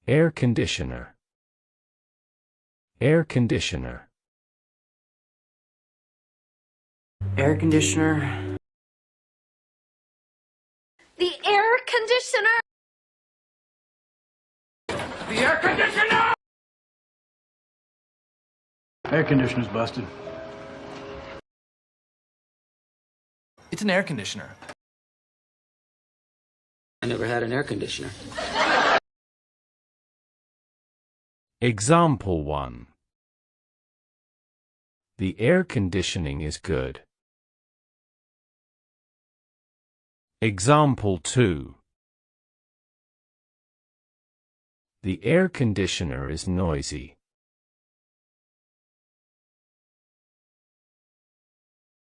Air conditioner. Air conditioner. Air conditioner. The air conditioner. The air conditioner! Air conditioner's busted. It's an air conditioner. I never had an air conditioner. Example 1. The air conditioning is good. Example 2. The air conditioner is noisy.